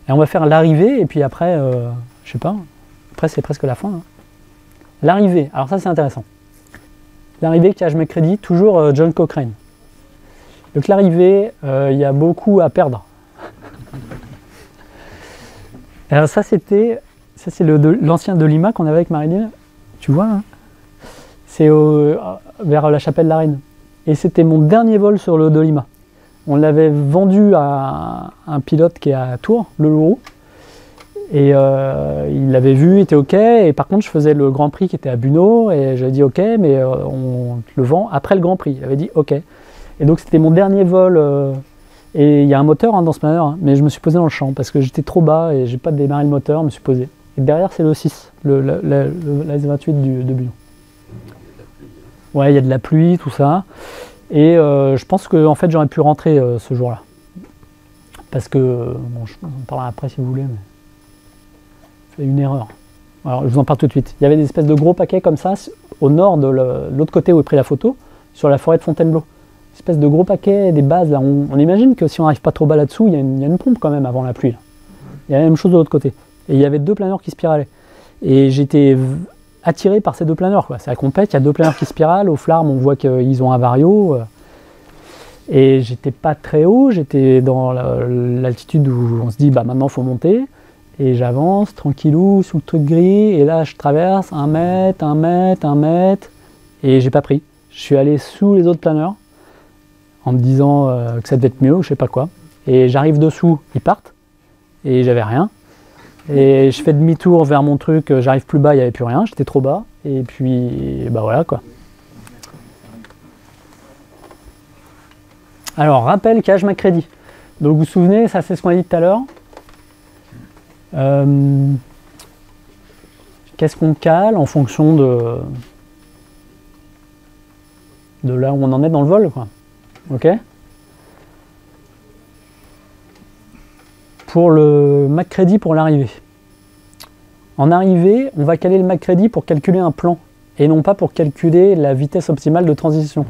Et on va faire l'arrivée, et puis après, je sais pas, après c'est presque la fin. Hein. L'arrivée, alors ça c'est intéressant. L'arrivée, cache mes crédits, toujours John Cochrane. Donc l'arrivée, il y a beaucoup à perdre. Alors ça c'est l'ancien Dolima qu'on avait avec Marilyn, tu vois, hein, c'est vers la Chapelle de la Reine. Et c'était mon dernier vol sur le Dolima. On l'avait vendu à un pilote qui est à Tours, le Lourou. Et il l'avait vu, il était OK. Et par contre, je faisais le Grand Prix qui était à Bunot. Et j'avais dit OK, mais on te le vend après le Grand Prix. Il avait dit OK. Et donc, c'était mon dernier vol. Et il y a un moteur hein, dans ce planeur. Hein, mais je me suis posé dans le champ parce que j'étais trop bas et j'ai pas démarré le moteur. Je me suis posé. Et derrière, c'est le 6, la S28 de Bunot. Ouais, il y a de la pluie, tout ça. Et je pense que en fait, j'aurais pu rentrer ce jour-là. Parce que, bon, je vous en parlerai après si vous voulez, mais c'est une erreur. Alors, je vous en parle tout de suite. Il y avait des espèces de gros paquets comme ça, au nord de l'autre côté où j'ai pris la photo, sur la forêt de Fontainebleau. Une espèce de gros paquets, des bases. Là. On imagine que si on n'arrive pas trop bas là-dessous, il y a une pompe quand même avant la pluie. Là. Il y a la même chose de l'autre côté. Et il y avait 2 planeurs qui spiralaient. Et j'étais attiré par ces 2 planeurs. C'est la compète, il y a 2 planeurs qui spiralent. Au Flarm, on voit qu'ils ont un vario. Et j'étais pas très haut, j'étais dans l'altitude où on se dit bah maintenant il faut monter. Et j'avance tranquillou sous le truc gris. Et là je traverse 1 mètre, 1 mètre, 1 mètre. Et j'ai pas pris. Je suis allé sous les autres planeurs en me disant que ça devait être mieux ou je sais pas quoi. Et j'arrive dessous, ils partent. Et j'avais rien. Et je fais demi-tour vers mon truc, j'arrive plus bas, il n'y avait plus rien, j'étais trop bas. Et puis, bah voilà quoi. Alors, rappel, cache ma crédit. Donc vous vous souvenez, ça c'est ce qu'on a dit tout à l'heure. Qu'est-ce qu'on cale en fonction de là où on en est dans le vol, quoi. Ok ? Pour le MacCready pour l'arrivée. En arrivée, on va caler le MacCready pour calculer un plan et non pas pour calculer la vitesse optimale de transition.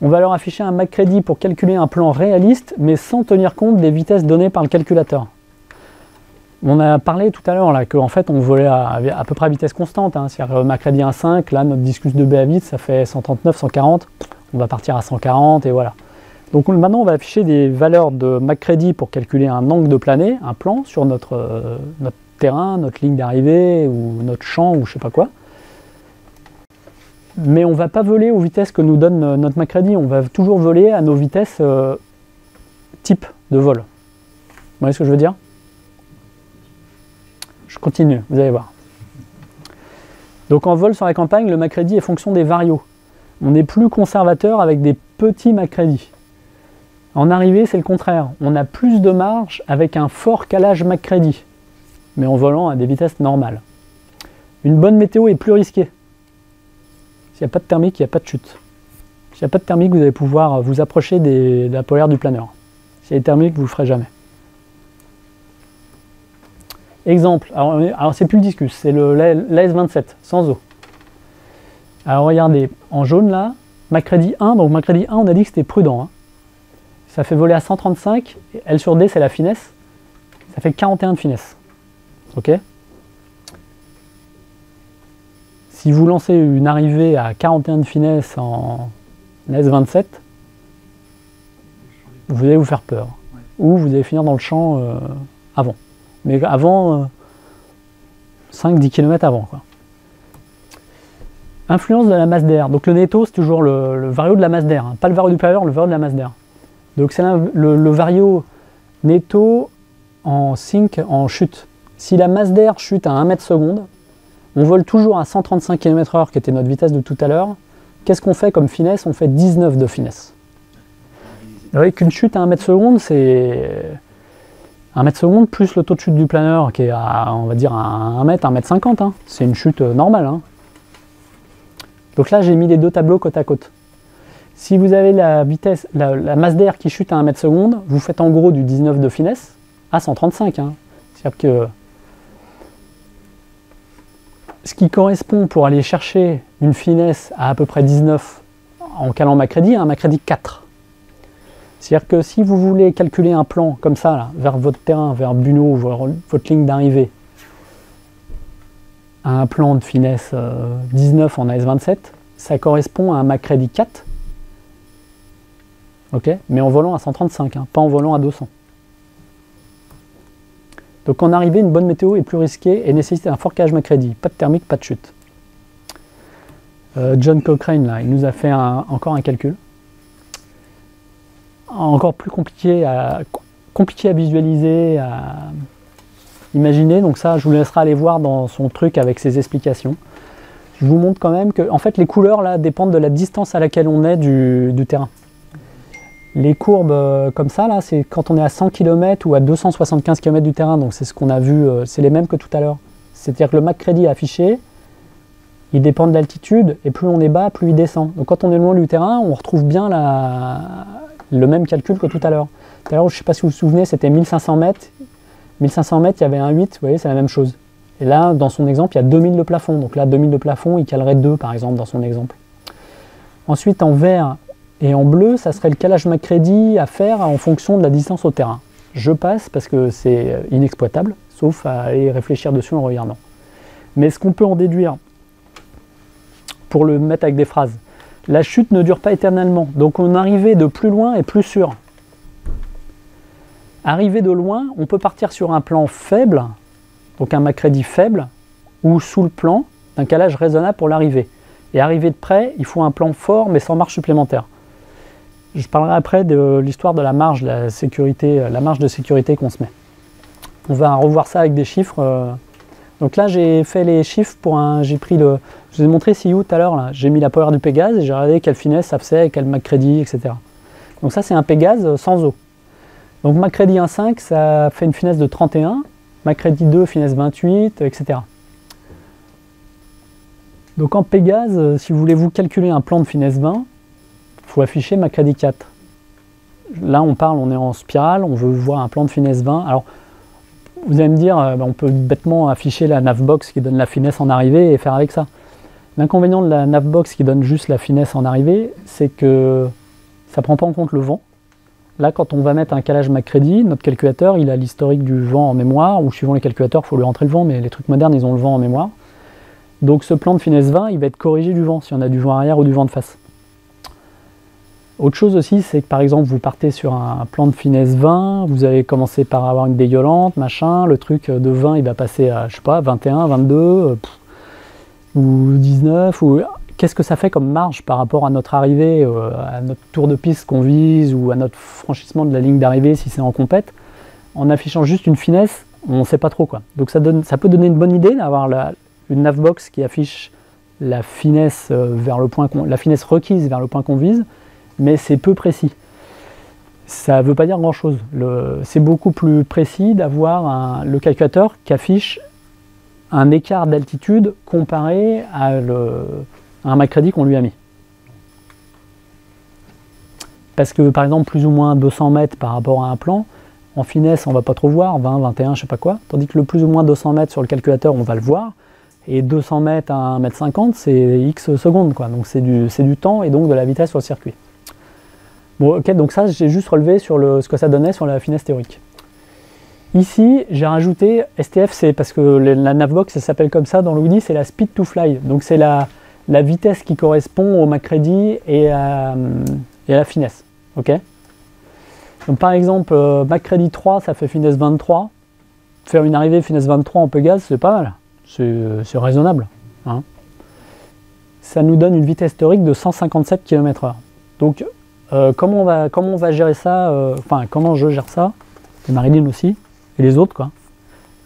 On va leur afficher un MacCready pour calculer un plan réaliste mais sans tenir compte des vitesses données par le calculateur. On a parlé tout à l'heure là qu'en fait on volait à peu près à vitesse constante. Hein. C'est-à-dire MacCready 1.5, là notre Discus 2B à vide ça fait 139, 140, on va partir à 140 et voilà. Donc maintenant, on va afficher des valeurs de MacCready pour calculer un angle de planée, un plan sur notre terrain, notre ligne d'arrivée ou notre champ ou je sais pas quoi. Mais on ne va pas voler aux vitesses que nous donne notre MacCready, on va toujours voler à nos vitesses type de vol. Vous voyez ce que je veux dire? Je continue, vous allez voir. Donc en vol sur la campagne, le MacCready est fonction des varios. On est plus conservateur avec des petits MacCready. En arrivée, c'est le contraire. On a plus de marge avec un fort calage MacCready, mais en volant à des vitesses normales. Une bonne météo est plus risquée. S'il n'y a pas de thermique, il n'y a pas de chute. S'il n'y a pas de thermique, vous allez pouvoir vous approcher de la polaire du planeur. S'il y a des thermiques, vous ne le ferez jamais. Exemple, alors c'est plus le Discus, c'est l'AS27, sans eau. Alors regardez, en jaune là, MacCready 1, donc MacCready 1, on a dit que c'était prudent. Hein. Ça fait voler à 135, L sur D c'est la finesse, ça fait 41 de finesse. Ok ? Si vous lancez une arrivée à 41 de finesse en S27, vous allez vous faire peur. Ou vous allez finir dans le champ avant. Mais avant, 5-10 km avant. Quoi. Influence de la masse d'air. Donc le netto, c'est toujours le vario de la masse d'air. Hein. Pas le vario du planeur, le vario de la masse d'air. Donc c'est le vario netto en sink, en chute. Si la masse d'air chute à 1 mètre seconde, on vole toujours à 135 km/h, qui était notre vitesse de tout à l'heure. Qu'est-ce qu'on fait comme finesse? On fait 19 de finesse. Vous voyez qu'une chute à 1 mètre seconde, c'est 1 mètre seconde plus le taux de chute du planeur qui est à, on va dire, à 1 mètre, 1 mètre 50. Hein. C'est une chute normale. Hein. Donc là, j'ai mis les deux tableaux côte à côte. Si vous avez la vitesse, la masse d'air qui chute à 1 mètre seconde, vous faites en gros du 19 de finesse à 135. Hein. C'est-à-dire que ce qui correspond pour aller chercher une finesse à peu près 19 en calant MacCready, un MacCready 4. C'est-à-dire que si vous voulez calculer un plan comme ça, là, vers votre terrain, vers Buneau, votre ligne d'arrivée, à un plan de finesse 19 en AS27, ça correspond à un McCready 4, okay, mais en volant à 135, hein, pas en volant à 200. Donc en arrivée, une bonne météo est plus risquée et nécessite un fort calage McCready, pas de thermique, pas de chute. John Cochrane, là, il nous a fait encore un calcul. Encore plus compliqué à visualiser, à imaginer. Donc ça, je vous laisserai aller voir dans son truc avec ses explications. Je vous montre quand même que en fait, les couleurs là dépendent de la distance à laquelle on est du terrain. Les courbes comme ça, là, c'est quand on est à 100 km ou à 275 km du terrain. Donc c'est ce qu'on a vu, c'est les mêmes que tout à l'heure. C'est-à-dire que le McCready affiché, il dépend de l'altitude, et plus on est bas, plus il descend. Donc quand on est loin du terrain, on retrouve bien le même calcul que tout à l'heure. Tout à l'heure, je ne sais pas si vous vous souvenez, c'était 1500 mètres. 1500 mètres, il y avait un 8, vous voyez, c'est la même chose. Et là, dans son exemple, il y a 2000 de plafond. Donc là, 2000 de plafond, il calerait 2, par exemple, dans son exemple. Ensuite, en vert et en bleu, ça serait le calage McCready à faire en fonction de la distance au terrain. Je passe parce que c'est inexploitable, sauf à aller réfléchir dessus en regardant. Mais ce qu'on peut en déduire, pour le mettre avec des phrases, la chute ne dure pas éternellement, donc on arrivait de plus loin et plus sûr. Arrivé de loin, on peut partir sur un plan faible, donc un McCready faible, ou sous le plan d'un calage raisonnable pour l'arrivée. Et arrivé de près, il faut un plan fort mais sans marge supplémentaire. Je parlerai après de l'histoire de la marge, la marge de sécurité qu'on se met. On va revoir ça avec des chiffres. Donc là, j'ai fait les chiffres pour j'ai pris je vous ai montré CU tout à l'heure, j'ai mis la power du Pégase et j'ai regardé quelle finesse ça faisait, quel McCready, etc. Donc ça, c'est un Pégase sans eau. Donc McCready 1.5, ça fait une finesse de 31, McCready 2, finesse 28, etc. Donc en Pégase, si vous voulez vous calculer un plan de finesse 20, il faut afficher McCready 4. Là, on est en spirale, on veut voir un plan de finesse 20. Alors, vous allez me dire, on peut bêtement afficher la navbox qui donne la finesse en arrivée et faire avec ça. L'inconvénient de la navbox qui donne juste la finesse en arrivée, c'est que ça ne prend pas en compte le vent. Là, quand on va mettre un calage McCready, notre calculateur, il a l'historique du vent en mémoire, ou suivant les calculateurs, il faut lui rentrer le vent, mais les trucs modernes, ils ont le vent en mémoire. Donc ce plan de finesse 20, il va être corrigé du vent, si on a du vent arrière ou du vent de face. Autre chose aussi, c'est que par exemple, vous partez sur un plan de finesse 20, vous allez commencer par avoir une dégueulante, machin, le truc de 20, il va passer à, je sais pas, 21, 22, ou 19, ou... Qu'est-ce que ça fait comme marge par rapport à notre arrivée, à notre tour de piste qu'on vise, ou à notre franchissement de la ligne d'arrivée si c'est en compète? En affichant juste une finesse, on ne sait pas trop quoi. Donc ça peut donner une bonne idée d'avoir une navbox qui affiche la finesse, la finesse requise vers le point qu'on vise, mais c'est peu précis. Ça ne veut pas dire grand-chose. C'est beaucoup plus précis d'avoir le calculateur qui affiche un écart d'altitude comparé à un McCready qu'on lui a mis. Parce que par exemple plus ou moins 200 mètres par rapport à un plan, en finesse on va pas trop voir, 20, 21, je sais pas quoi, tandis que le plus ou moins 200 mètres sur le calculateur on va le voir, et 200 mètres à 1,50 m c'est X secondes, quoi. Donc c'est du temps et donc de la vitesse sur le circuit. Bon ok, donc ça j'ai juste relevé sur ce que ça donnait sur la finesse théorique. Ici, j'ai rajouté STFC, parce que la navbox, elle s'appelle comme ça dans l'OUDI, c'est la speed to fly. Donc c'est la vitesse qui correspond au McCready et à la finesse. Okay, donc par exemple, McCready 3, ça fait finesse 23. Faire une arrivée finesse 23 en Pégase, c'est pas mal. C'est raisonnable. Hein. Ça nous donne une vitesse théorique de 157 km/h. Donc, comment on va gérer ça, comment je gère ça, et Marilyn aussi, et les autres, quoi,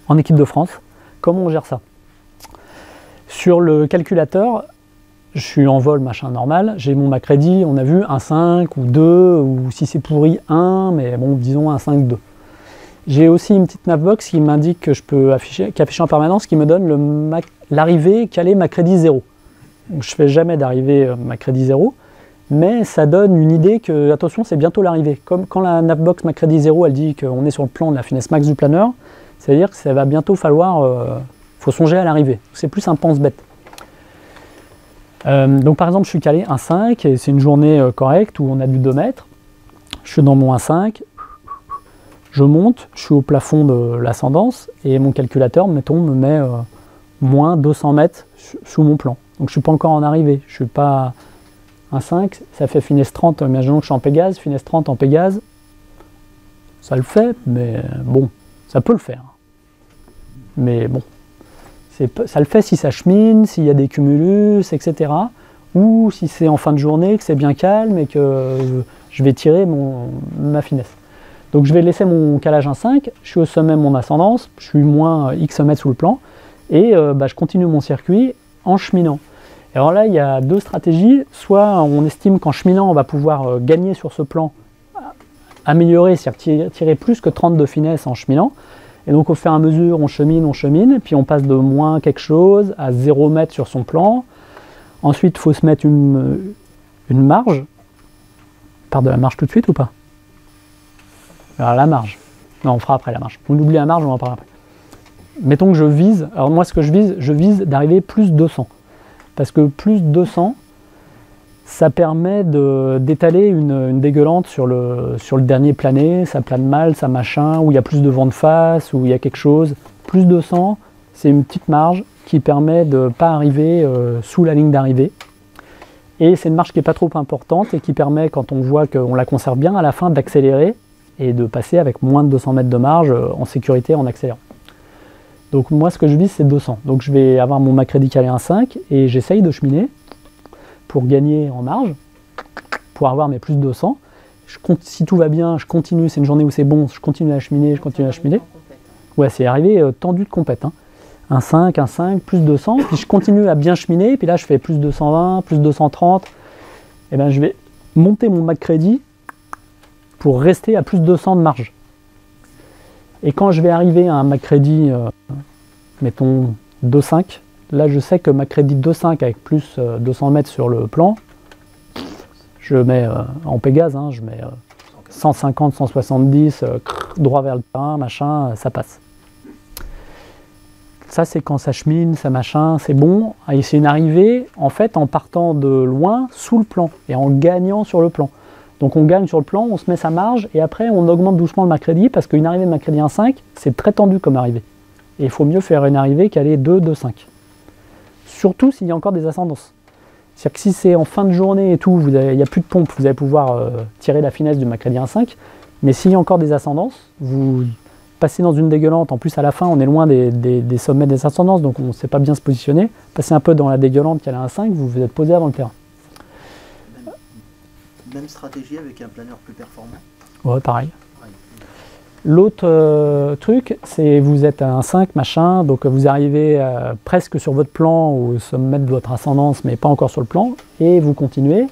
en équipe de France, comment on gère ça? Sur le calculateur, je suis en vol machin normal, j'ai mon McCready, on a vu 1,5 ou 2, ou si c'est pourri 1, mais bon, disons 1,5, 2. J'ai aussi une petite navbox qui m'indique que je peux afficher, qui affiche en permanence, qui me donne l'arrivée calée McCready 0. Donc, je fais jamais d'arrivée McCready 0, mais ça donne une idée que, attention, c'est bientôt l'arrivée. Comme quand la navbox McCready 0, elle dit qu'on est sur le plan de la finesse max du planeur, c'est-à-dire que ça va bientôt falloir, faut songer à l'arrivée. C'est plus un pense-bête. Donc par exemple, je suis calé 1,5 et c'est une journée correcte où on a du 2 mètres. je suis dans mon 1,5, je monte, je suis au plafond de l'ascendance et mon calculateur, mettons, me met moins 200 mètres sous mon plan. Donc je ne suis pas encore en arrivée, je ne suis pas 1,5, ça fait finesse 30, imaginons que je suis en Pégase, finesse 30 en Pégase, ça le fait, mais bon, ça peut le faire. Mais bon, ça le fait si ça chemine, s'il y a des cumulus, etc. Ou si c'est en fin de journée, que c'est bien calme et que je vais tirer ma finesse. Donc je vais laisser mon calage 1,5, je suis au sommet de mon ascendance, je suis moins X mètres sous le plan, et je continue mon circuit en cheminant. Et alors là, il y a deux stratégies. Soit on estime qu'en cheminant, on va pouvoir gagner sur ce plan, améliorer, c'est-à-dire tirer plus que 30 de finesse en cheminant. Et donc au fur et à mesure, on chemine, et puis on passe de moins quelque chose à 0 mètre sur son plan. Ensuite, il faut se mettre une marge. On part de la marge tout de suite ou pas? Alors la marge. Non, on fera après la marge. On oublie la marge, on en parlera après. Mettons que je vise, alors moi ce que je vise d'arriver plus 200. Parce que plus 200, ça permet d'étaler une dégueulante sur le dernier plané, ça plane mal, ça machin, où il y a plus de vent de face, où il y a quelque chose. Plus 200, c'est une petite marge qui permet de ne pas arriver sous la ligne d'arrivée. Et c'est une marge qui n'est pas trop importante et qui permet, quand on voit qu'on la conserve bien, à la fin d'accélérer et de passer avec moins de 200 mètres de marge en sécurité en accélérant. Donc moi ce que je vise c'est 200. Donc je vais avoir mon Macready calé 1,5 et j'essaye de cheminer pour gagner en marge, pour avoir mes plus de 200. Si tout va bien, je continue, c'est une journée où c'est bon, je continue à cheminer, Ouais, c'est arrivé tendu de compète. 1,5, plus 200, puis je continue à bien cheminer, puis là je fais plus 220, plus 230. Et bien je vais monter mon Macready pour rester à plus 200 de marge. Et quand je vais arriver à un Macready, mettons 2,5, là je sais que Macready 2,5 avec plus 200 mètres sur le plan, je mets en Pégase, je mets 150, 170, droit vers le terrain, machin, ça passe. Ça c'est quand ça chemine, ça machin, c'est bon. Et c'est une arrivée en fait en partant de loin sous le plan et en gagnant sur le plan. Donc on gagne sur le plan, on se met sa marge et après on augmente doucement le Macready parce qu'une arrivée de Macready 1,5 c'est très tendu comme arrivée. Et il faut mieux faire une arrivée qu'aller 2,5. Surtout s'il y a encore des ascendances. C'est-à-dire que si c'est en fin de journée et tout, il n'y a plus de pompe, vous allez pouvoir tirer la finesse du Macready 1,5. Mais s'il y a encore des ascendances, vous passez dans une dégueulante, en plus à la fin on est loin des sommets des ascendances, donc on ne sait pas bien se positionner. Passez un peu dans la dégueulante qui a 1,5, vous vous êtes posé avant le terrain. Même stratégie avec un planeur plus performant? Ouais, pareil. L'autre truc, c'est vous êtes à 1,5, machin, donc vous arrivez presque sur votre plan au sommet de votre ascendance, mais pas encore sur le plan, et vous continuez,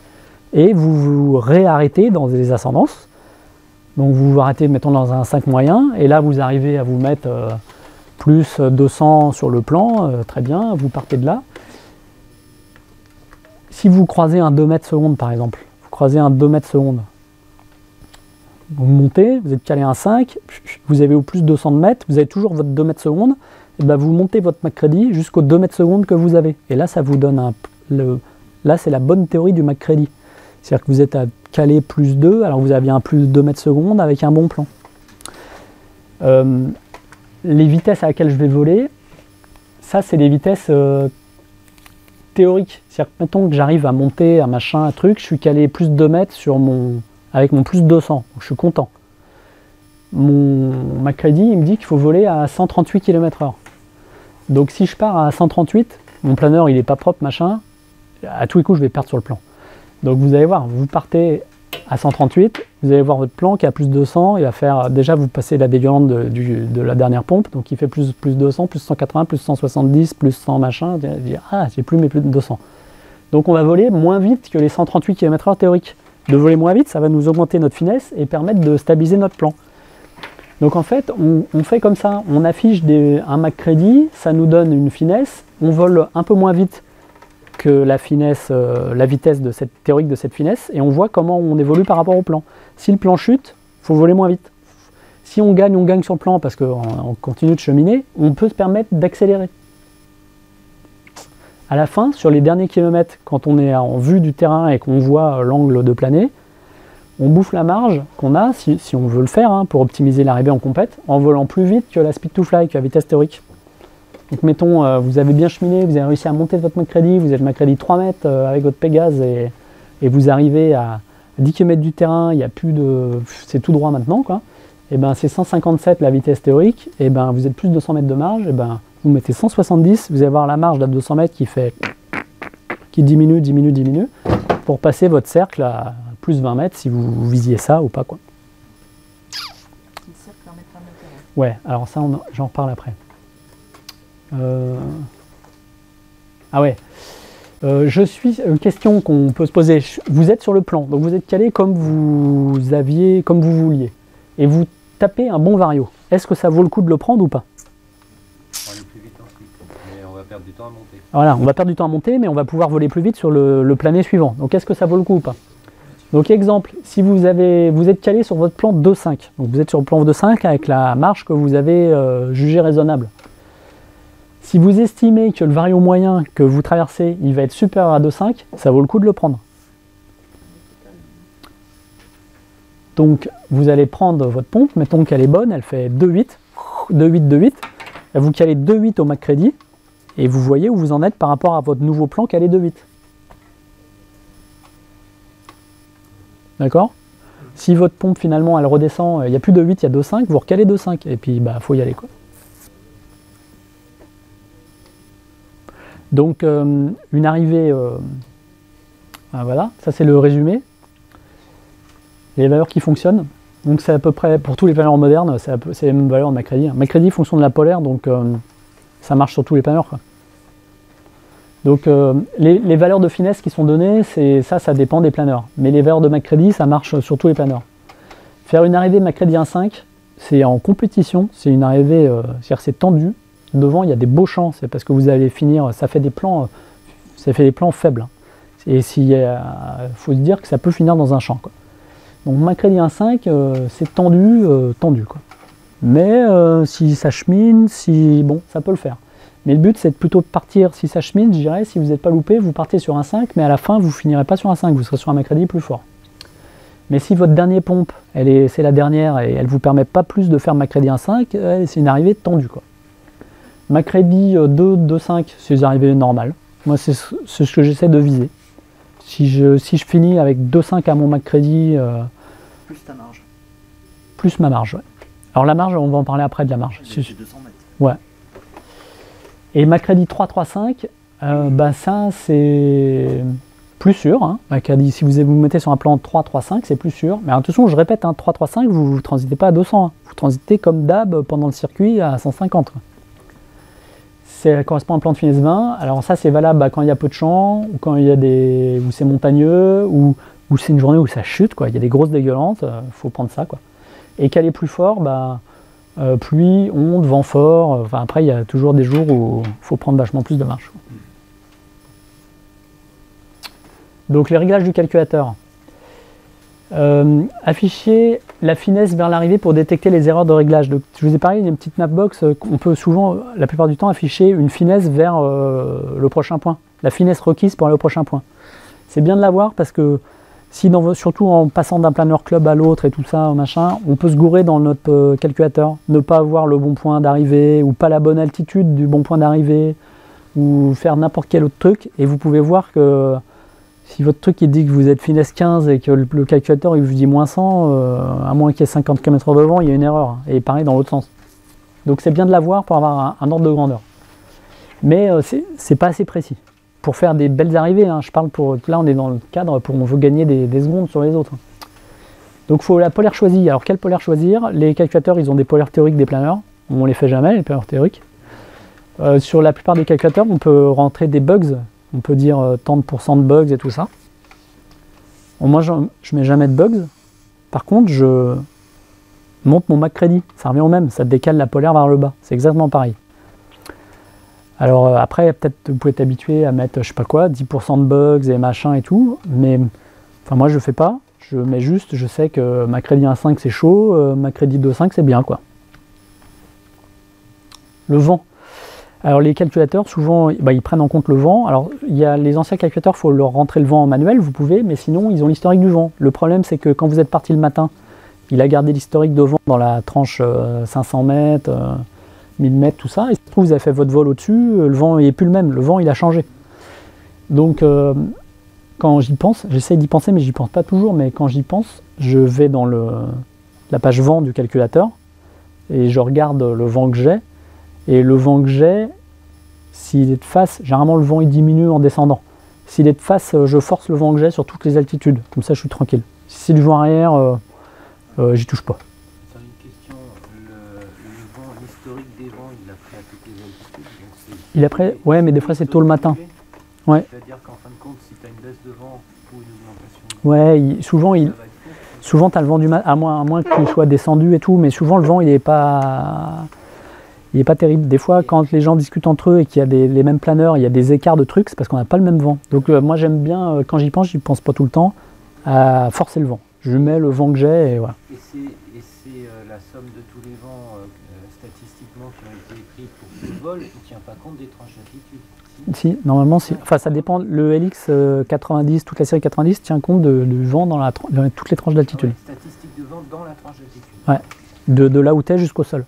et vous vous réarrêtez dans des ascendances. Donc vous vous arrêtez, mettons, dans un 5 moyen, et là vous arrivez à vous mettre plus 200 sur le plan, très bien, vous partez de là. Si vous croisez un 2 mètres seconde, par exemple, vous croisez un 2 mètres seconde, vous montez, vous êtes calé 1,5, vous avez au plus 200 mètres, vous avez toujours votre 2 mètres seconde, et ben vous montez votre Macready jusqu'aux 2 mètres seconde que vous avez. Et là, ça vous donne là, c'est la bonne théorie du Macready. C'est-à-dire que vous êtes à caler plus 2, alors vous aviez un plus 2 mètres seconde avec un bon plan. Les vitesses à laquelle je vais voler, ça c'est des vitesses théoriques. C'est-à-dire que mettons que j'arrive à monter un machin, un truc, je suis calé plus de 2 mètres avec mon plus 200, donc je suis content. Mon Macready, il me dit qu'il faut voler à 138 km/h. Donc si je pars à 138, mon planeur il n'est pas propre, machin, à tous les coups je vais perdre sur le plan. Donc vous allez voir, vous partez à 138, vous allez voir votre plan qui a plus 200, il va faire, déjà vous passez la dégueulante de la dernière pompe, donc il fait plus 200, plus 180, plus 170, plus 100 machin, ah j'ai plus mes plus de 200. Donc on va voler moins vite que les 138 km/h théoriques. De voler moins vite, ça va nous augmenter notre finesse et permettre de stabiliser notre plan. Donc en fait, on fait comme ça, on affiche un Macready, ça nous donne une finesse, on vole un peu moins vite que la finesse, la vitesse de cette théorique de cette finesse, et on voit comment on évolue par rapport au plan. Si le plan chute, il faut voler moins vite. Si on gagne sur le plan parce qu'on continue de cheminer, on peut se permettre d'accélérer. À la fin, sur les derniers kilomètres, quand on est en vue du terrain et qu'on voit l'angle de planer, On bouffe la marge qu'on a, si on veut le faire, hein, pour optimiser l'arrivée en compète, en volant plus vite que la speed to fly, que la vitesse théorique. Donc mettons, vous avez bien cheminé, vous avez réussi à monter votre Macready, vous êtes Macready 3 mètres avec votre Pégase et vous arrivez à 10 km du terrain, il y a plus de, c'est tout droit maintenant, quoi. Et ben c'est 157 la vitesse théorique, et ben vous êtes plus de 200 mètres de marge, et ben vous mettez 170, vous allez avoir la marge de 200 mètres qui diminue, pour passer votre cercle à plus 20 mètres si vous visiez ça ou pas, quoi. Le cercle en mettre un intérêt. Ouais, alors ça j'en reparle après. Ah ouais. Question qu'on peut se poser. Vous êtes sur le plan, donc vous êtes calé comme vous vouliez, et vous tapez un bon vario. Est-ce que ça vaut le coup de le prendre ou pas? On va aller plus vite ensuite, mais on va perdre du temps à monter. Voilà, on va perdre du temps à monter, mais on va pouvoir voler plus vite sur le plané suivant. Donc est-ce que ça vaut le coup ou pas? Donc exemple, si vous êtes calé sur votre plan 2.5, donc vous êtes sur le plan 2.5 avec la marge que vous avez jugée raisonnable. Si vous estimez que le vario moyen que vous traversez, il va être supérieur à 2.5, ça vaut le coup de le prendre. Donc vous allez prendre votre pompe, mettons qu'elle est bonne, elle fait 2.8, 2.8, 2.8, vous calez 2.8 au Macready, et vous voyez où vous en êtes par rapport à votre nouveau plan calé 2.8. D'accord? Si votre pompe finalement elle redescend, il n'y a plus de 8, il y a 2.5, vous recalez 2.5, et puis bah faut y aller, quoi. Donc une arrivée, voilà, ça c'est le résumé. Les valeurs qui fonctionnent, donc c'est à peu près, pour tous les planeurs modernes, c'est les mêmes valeurs de Macready. Macready fonctionne de la polaire, donc ça marche sur tous les planeurs, quoi. Donc les valeurs de finesse qui sont données, ça dépend des planeurs. Mais les valeurs de Macready, ça marche sur tous les planeurs. Faire une arrivée Macready 1.5, c'est en compétition, c'est une arrivée, c'est-à-dire c'est tendu. Devant, il y a des beaux champs, c'est parce que vous allez finir, ça fait des plans faibles. Et faut se dire que ça peut finir dans un champ, quoi. Donc Macready 1.5, c'est tendu, quoi. Mais si ça chemine, bon, ça peut le faire. Mais le but, c'est plutôt de partir, si ça chemine, je dirais, si vous n'êtes pas loupé, vous partez sur un 5, mais à la fin, vous finirez pas sur un 5, vous serez sur un Macready plus fort. Mais si votre dernière pompe, c'est la dernière, et elle vous permet pas plus de faire Macready 1.5, c'est une arrivée tendue, quoi. Macready 2, 2.5, c'est des arrivées normales. Moi, c'est ce que j'essaie de viser. Si je finis avec 2.5 à mon Macready... plus ta marge. Plus ma marge, ouais. Alors la marge, on va en parler après de la marge. C'est 200 mètres. Ouais. Et Macready 3.3.5, bah ça, c'est plus sûr. Hein. Macready, si vous mettez sur un plan 3.3.5, c'est plus sûr. Mais attention, je répète, hein, 3.3.5, vous ne transitez pas à 200. Hein. Vous transitez comme d'hab pendant le circuit à 150. Ça correspond à un plan de finesse 20. Alors ça, c'est valable quand il y a peu de champs, ou quand il y a où c'est montagneux, ou c'est une journée où ça chute, quoi. Il y a des grosses dégueulantes, faut prendre ça, quoi. Et caler plus fort, bah, pluie, onde, vent fort. Enfin, après, il y a toujours des jours où il faut prendre vachement plus de marche. Donc les réglages du calculateur. Afficher la finesse vers l'arrivée pour détecter les erreurs de réglage. Donc, je vous ai parlé d'une petite mapbox, on peut souvent, la plupart du temps, afficher une finesse vers le prochain point. La finesse requise pour aller au prochain point. C'est bien de l'avoir parce que, surtout en passant d'un planeur club à l'autre et tout ça, machin, on peut se gourer dans notre calculateur, ne pas avoir le bon point d'arrivée ou pas la bonne altitude du bon point d'arrivée ou faire n'importe quel autre truc. Et vous pouvez voir que si votre truc il dit que vous êtes finesse 15 et que le calculateur il vous dit moins 100, à moins qu'il y ait 50 km devant, il y a une erreur. Hein, et pareil dans l'autre sens. Donc c'est bien de l'avoir pour avoir un ordre de grandeur. Mais c'est pas assez précis. Pour faire des belles arrivées, hein, je parle là on est dans le cadre on veut gagner des secondes sur les autres. Donc il faut la polaire choisie. Alors quelle polaire choisir? Les calculateurs ils ont des polaires théoriques des planeurs. On les fait jamais les polaires théoriques. Sur la plupart des calculateurs on peut rentrer des bugs. On peut dire tant de % de bugs et tout ça. Bon, moi, je mets jamais de bugs. Par contre, je monte mon Macready. Ça revient au même. Ça décale la polaire vers le bas. C'est exactement pareil. Alors après, peut-être vous pouvez t'habituer à mettre, je sais pas quoi, 10% de bugs et machin et tout. Mais enfin, moi, je fais pas. Je mets juste, je sais que Macready 1.5 c'est chaud, Macready 2.5 c'est bien, quoi. Le vent. Alors les calculateurs, souvent, bah, ils prennent en compte le vent. Alors il y a les anciens calculateurs, il faut leur rentrer le vent en manuel, vous pouvez, mais sinon ils ont l'historique du vent. Le problème c'est que quand vous êtes parti le matin, il a gardé l'historique de vent dans la tranche 500 mètres, 1000 mètres, tout ça. Et si ça se trouve, vous avez fait votre vol au-dessus, le vent n'est plus le même, le vent il a changé. Donc quand j'y pense, j'essaie d'y penser mais j'y pense pas toujours, mais quand j'y pense, je vais dans la page vent du calculateur et je regarde le vent que j'ai. Et le vent que j'ai, s'il est de face, généralement le vent il diminue en descendant. S'il est de face, je force le vent que j'ai sur toutes les altitudes, comme ça je suis tranquille. Si c'est du vent arrière, j'y touche pas. C'est une question, l'historique des vents, il a pris à toutes les altitudes. Il a pris, ouais, mais des fois c'est tôt le matin. Ouais. C'est-à-dire qu'en fin de compte, si tu as une baisse de vent ou une augmentation ouais, souvent tu as le vent du matin, à moins qu'il soit descendu et tout, mais souvent le vent il n'est pas terrible. Des fois, quand les gens discutent entre eux et qu'il y a les mêmes planeurs, il y a des écarts de trucs, c'est parce qu'on n'a pas le même vent. Donc moi j'aime bien, quand j'y pense pas tout le temps, à forcer le vent. Je mets le vent que j'ai et voilà. Et c'est la somme de tous les vents statistiquement qui ont été écrits pour ce vol, qui ne tient pas compte des tranches d'altitude. Si, normalement, si. Enfin, ça dépend. Le LX 90, toute la série 90 tient compte du vent dans toutes les tranches d'altitude. Ah ouais, statistique de vent dans la tranche d'altitude. Ouais, de là où tu es jusqu'au sol.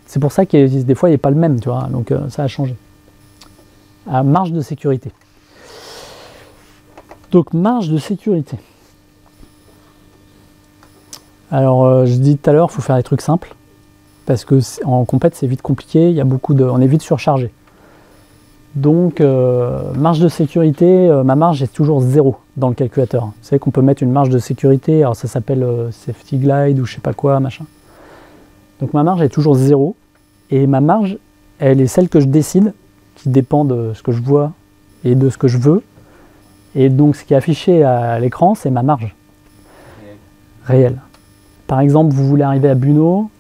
C'est pour ça que des fois, il n'est pas le même, tu vois. Donc, ça a changé. À marge de sécurité. Donc, marge de sécurité. Alors, je dis tout à l'heure, il faut faire des trucs simples. Parce que en compète, c'est vite compliqué. Il y a on est vite surchargé. Donc, marge de sécurité, ma marge est toujours 0 dans le calculateur. Vous savez qu'on peut mettre une marge de sécurité, alors ça s'appelle Safety Glide ou je sais pas quoi, machin. Donc ma marge est toujours 0. Et ma marge, elle est celle que je décide, qui dépend de ce que je vois et de ce que je veux. Et donc ce qui est affiché à l'écran, c'est ma marge réelle. Par exemple, vous voulez arriver à Buneau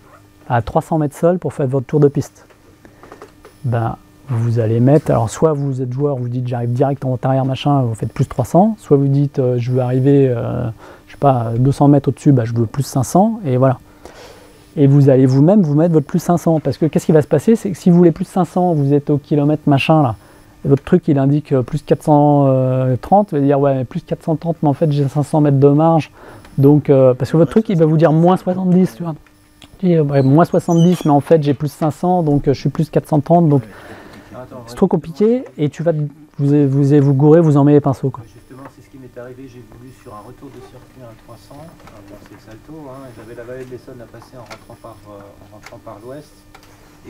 à 300 mètres sol pour faire votre tour de piste. Ben, vous allez mettre, alors soit vous êtes joueur, vous dites j'arrive direct en haut arrière machin, vous faites plus 300, soit vous dites je veux arriver, je sais pas, 200 mètres au-dessus, bah, je veux plus 500, et voilà. Et vous allez vous-même vous mettre votre plus 500, parce que qu'est-ce qui va se passer, c'est que si vous voulez plus 500, vous êtes au kilomètre machin là, et votre truc il indique plus 430, vous allez dire ouais mais plus 430, mais en fait j'ai 500 mètres de marge, donc parce que votre truc il va vous dire moins 70, tu vois. Ouais, moins 70, mais en fait j'ai plus 500, donc je suis plus 430, donc c'est trop compliqué et tu vas vous gourer, vous en mettez les pinceaux. Quoi. Justement, c'est ce qui m'est arrivé. J'ai voulu sur un retour de circuit à 300, bon, c'est le salto, hein, j'avais la vallée de l'Essonne à passer en rentrant par l'ouest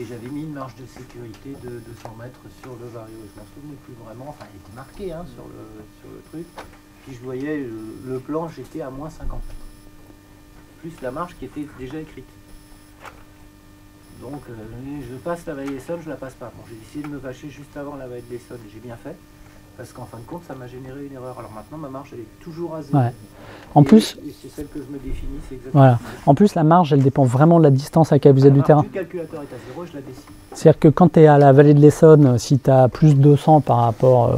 et j'avais mis une marge de sécurité de 200 mètres sur le Vario. Je m'en souvenais plus vraiment, enfin il était marqué hein, sur le truc. Puis je voyais le plan, j'étais à moins 50 mètres. Plus la marge qui était déjà écrite. Donc je passe la vallée d'Essonne, je la passe pas. Bon, j'ai décidé de me vacher juste avant la vallée de l'Essonne et j'ai bien fait. Parce qu'en fin de compte, ça m'a généré une erreur. Alors maintenant, ma marge, elle est toujours à 0. Ouais. En plus, et c'est celle que je me définis, c'est exactement voilà. En plus, la marge, elle dépend vraiment de la distance à laquelle vous êtes du terrain. Le calculateur est à 0, je la décide. C'est-à-dire que quand tu es à la vallée de l'Essonne, si tu as plus 200 par rapport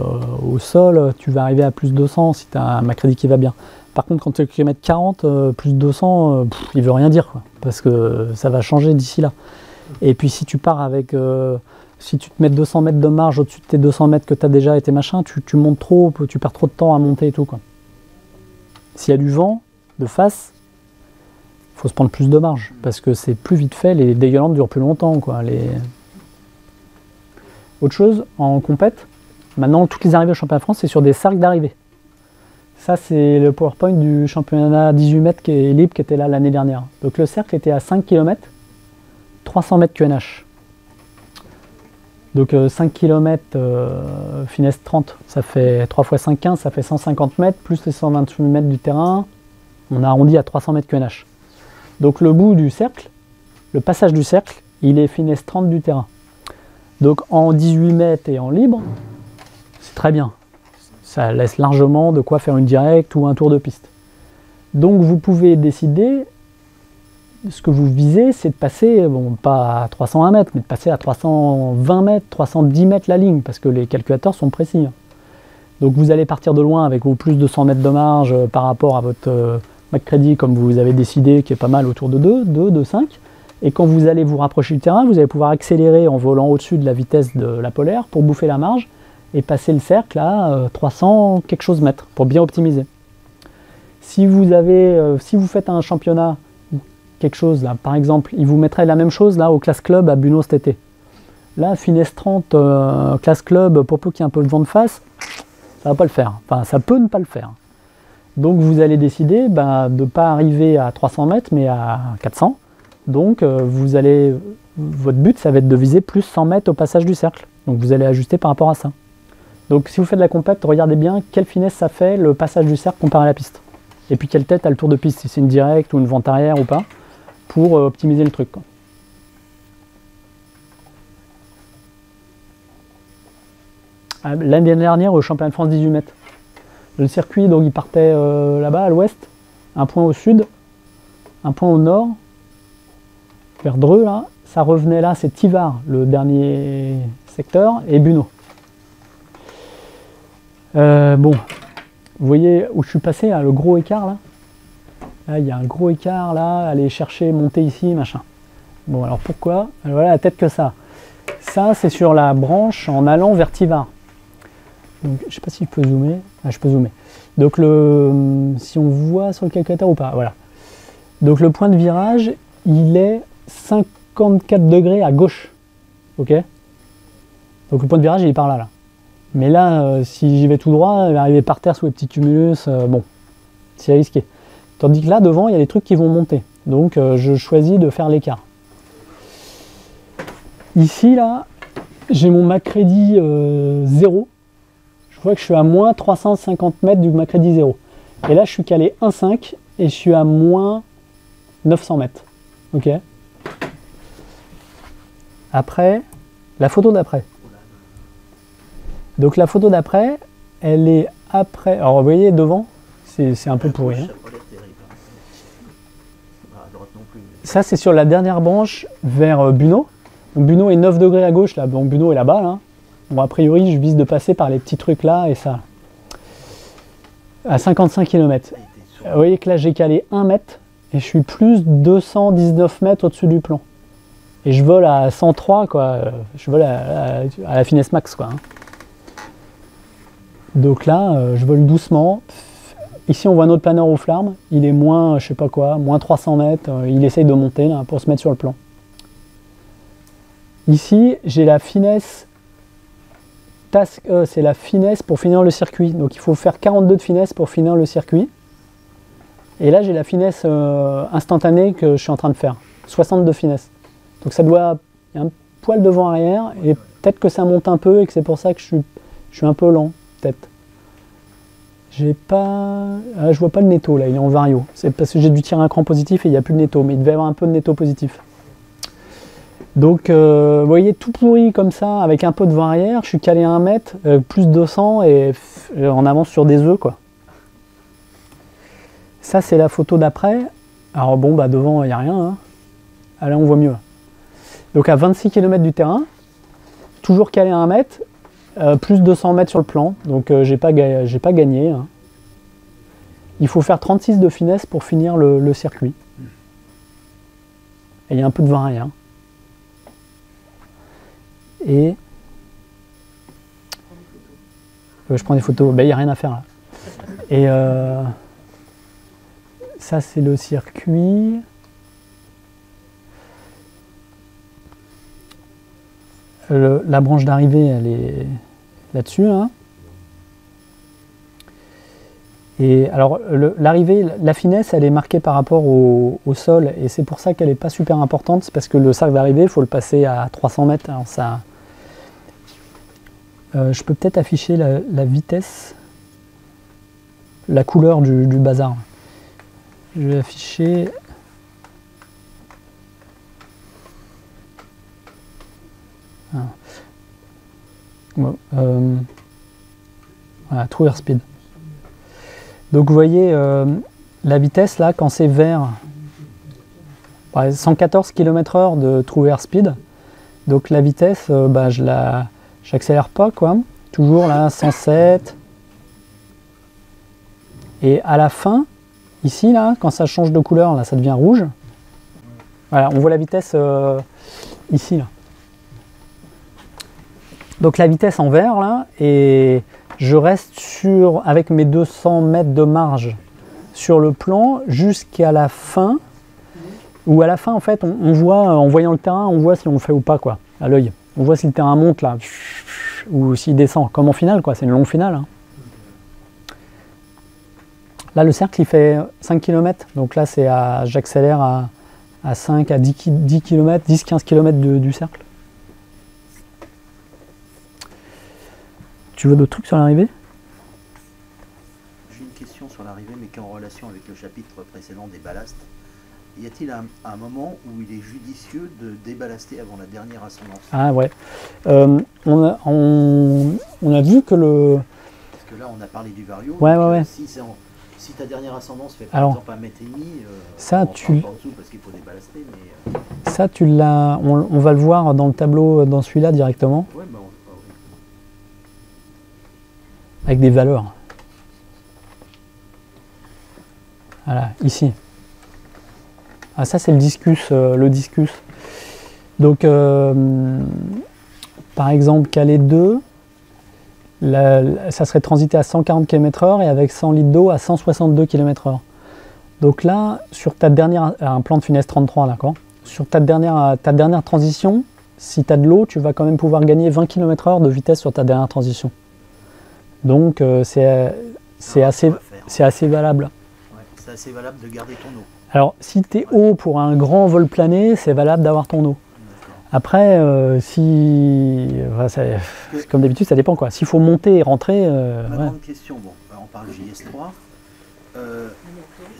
au sol, tu vas arriver à plus 200 si tu as un Macready qui va bien. Par contre, quand tu es au kilomètre 40, plus 200, il veut rien dire, quoi, parce que ça va changer d'ici là. Et puis si tu pars avec, si tu te mets 200 mètres de marge au-dessus de tes 200 mètres que tu as déjà et tes machins, tu montes trop, tu perds trop de temps à monter et tout. S'il y a du vent de face, il faut se prendre plus de marge, parce que c'est plus vite fait, les dégueulantes durent plus longtemps. Quoi. Autre chose, en compète, maintenant toutes les arrivées au championnat de France, c'est sur des cercles d'arrivée. Ça c'est le PowerPoint du championnat 18 mètres qui est libre qui était là l'année dernière. Donc le cercle était à 5 km. 300 mètres QNH. Donc 5 km finesse 30, ça fait 3 x 5, 15, ça fait 150 mètres, plus les 128 mètres du terrain, on a arrondi à 300 mètres QNH. Donc le bout du cercle, le passage du cercle, il est finesse 30 du terrain. Donc en 18 mètres et en libre, c'est très bien. Ça laisse largement de quoi faire une directe ou un tour de piste. Donc vous pouvez décider, ce que vous visez, c'est de passer, bon, pas à 301 mètres, mais de passer à 320 mètres, 310 mètres la ligne, parce que les calculateurs sont précis. Donc vous allez partir de loin avec vos plus de 100 mètres de marge par rapport à votre Macready, comme vous avez décidé, qui est pas mal autour de 2, 2, 5. Et quand vous allez vous rapprocher du terrain, vous allez pouvoir accélérer en volant au-dessus de la vitesse de la polaire pour bouffer la marge et passer le cercle à 300 quelque chose mètres pour bien optimiser. Si vous faites un championnat ou quelque chose, là, par exemple, il vous mettrait la même chose là au classe club à Buno cet été. Là, finesse 30, classe club, pour peu qu'il y ait un peu de vent de face, ça va pas le faire. Enfin, ça peut ne pas le faire. Donc vous allez décider de ne pas arriver à 300 mètres, mais à 400. Donc votre but, ça va être de viser plus 100 mètres au passage du cercle. Donc vous allez ajuster par rapport à ça. Donc si vous faites de la compète, regardez bien quelle finesse ça fait le passage du cercle comparé à la piste. Et puis quelle tête a le tour de piste, si c'est une directe ou une vente arrière ou pas, pour optimiser le truc, quoi. L'année dernière au championnat de France 18 mètres, le circuit, donc il partait là-bas à l'ouest, un point au sud, un point au nord, vers Dreux, là, ça revenait là, c'est Tivard, le dernier secteur, et Buno. Bon, vous voyez où je suis passé, là, le gros écart, là. Là, il y a un gros écart, là, aller chercher, monter ici, machin. Bon, alors pourquoi? Voilà la tête que ça. Ça, c'est sur la branche en allant vers Tivard. Donc, je ne sais pas si je peux zoomer. Ah, je peux zoomer. Donc, si on voit sur le calculateur ou pas, voilà. Donc, le point de virage, il est 54 degrés à gauche. Ok? Donc, le point de virage, il est par là, là. Mais là, si j'y vais tout droit, il va arriver par terre sous les petits tumulus. Bon, c'est risqué. Tandis que là, devant, il y a des trucs qui vont monter. Donc, je choisis de faire l'écart. Ici, là, j'ai mon Macready 0. Je vois que je suis à moins 350 mètres du Macready 0. Et là, je suis calé 1,5 et je suis à moins 900 mètres. Ok. Après, la photo d'après. Donc la photo d'après, elle est après. Alors vous voyez devant, c'est un peu pourri. Hein. Ça, c'est sur la dernière branche vers Buno. Donc Buno est 9 degrés à gauche, là. Donc Buno est là-bas, là. Bon, a priori, je vise de passer par les petits trucs là et ça. À 55 km. Vous voyez que là, j'ai calé 1 mètre et je suis plus 219 mètres au-dessus du plan. Et je vole à 103, quoi. Je vole à la finesse max, quoi. Hein. Donc là, je vole doucement. Ici, on voit notre planeur au flarme. Il est moins, je sais pas quoi, moins 300 mètres. Il essaye de monter là, pour se mettre sur le plan. Ici, j'ai la finesse. C'est la finesse pour finir le circuit. Donc il faut faire 42 de finesse pour finir le circuit. Et là, j'ai la finesse instantanée que je suis en train de faire. 60 de finesse. Donc ça doit... Il y a un poil devant-arrière. Et peut-être que ça monte un peu et que c'est pour ça que je suis un peu lent. Peut-être. J'ai pas... Ah, je vois pas le netto là, il est en vario. C'est parce que j'ai dû tirer un cran positif et il n'y a plus de netto. Mais il devait y avoir un peu de netto positif. Donc, vous voyez, tout pourri comme ça, avec un peu de vent arrière, je suis calé à 1 mètre, plus 200 et on avance sur des œufs, quoi. Ça, c'est la photo d'après. Alors bon, bah devant, il n'y a rien. Hein. Ah, là, on voit mieux. Donc, à 26 km du terrain, toujours calé à 1 mètre, plus 200 mètres sur le plan. Donc, j'ai pas gagné. Hein. Il faut faire 36 de finesse pour finir le circuit. Et il y a un peu de vent arrière. Et je prends des photos, il n'y a rien à faire là. Et ça c'est le circuit. La branche d'arrivée elle est là-dessus. Hein. Et alors l'arrivée, la finesse elle est marquée par rapport au sol et c'est pour ça qu'elle n'est pas super importante, c'est parce que le cercle d'arrivée il faut le passer à 300 mètres. Alors ça... je peux peut-être afficher la vitesse, la couleur du bazar. Je vais afficher... Ah. Bon, voilà, True Airspeed. Donc vous voyez la vitesse là, quand c'est vers 114 km/h de True Airspeed, donc la vitesse, j'accélère pas quoi, toujours là 107. Et à la fin, ici là, quand ça change de couleur, là ça devient rouge. Voilà, on voit la vitesse ici. Là. Donc la vitesse en vert, là, et je reste avec mes 200 mètres de marge sur le plan jusqu'à la fin, où à la fin, en fait, on voit, en voyant le terrain, on voit si on le fait ou pas, quoi, à l'œil. On voit si le terrain monte, là, ou s'il descend, comme en finale, quoi, c'est une longue finale. Hein. Là, le cercle, il fait 5 km, donc là, j'accélère à 5, à 10 km, 10-15 km du cercle. Tu veux d'autres trucs sur l'arrivée? J'ai une question sur l'arrivée, mais qui est en relation avec le chapitre précédent des ballasts. Y a-t-il un moment où il est judicieux de déballaster avant la dernière ascendance? Ah ouais. On a vu que le... Parce que là, on a parlé du vario. Ouais, ouais. Si ta dernière ascendance fait par Alors, exemple 1,5 m, ça, on en dessous parce qu'il faut déballaster. Mais, ça, on va le voir dans le tableau, dans celui-là directement. ouais, bah, Avec des valeurs. Voilà, ici. Ah, ça, c'est le discus. Donc, par exemple, Calais 2, ça serait transité à 140 km/h et avec 100 litres d'eau à 162 km/h. Donc là, sur ta dernière, un plan de finesse 33, d'accord. Sur ta dernière transition, si tu as de l'eau, tu vas quand même pouvoir gagner 20 km/h de vitesse sur ta dernière transition. Donc c'est assez valable. ouais, c'est assez valable de garder ton eau. Alors si tu es haut pour un grand vol plané, c'est valable d'avoir ton eau. Après, comme d'habitude, ça dépend quoi. S'il faut monter et rentrer... Ma ouais. grande question, bon, on parle JS3.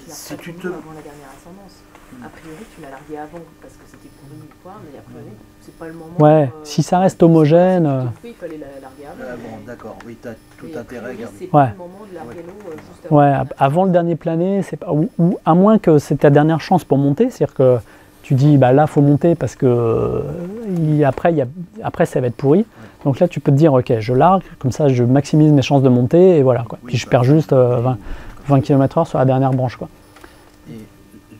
Si tu te... avant la dernière ascendance. A priori, tu l'as largué avant parce que c'était pourri ou quoi, mais a priori, c'est pas le moment. Ouais, si ça reste homogène... il fallait la larguer avant. bon, d'accord, oui, tu as tout intérêt à garder. C'est pas le moment de larguer l'eau juste avant. Ouais, avant le dernier plané, c'est pas, ou à moins que c'est ta dernière chance pour monter, c'est-à-dire que tu dis bah là faut monter parce que après ça va être pourri. Donc là tu peux te dire ok je largue, comme ça je maximise mes chances de monter et voilà quoi. Oui, puis je perds juste 20 km/h sur la dernière branche quoi. Et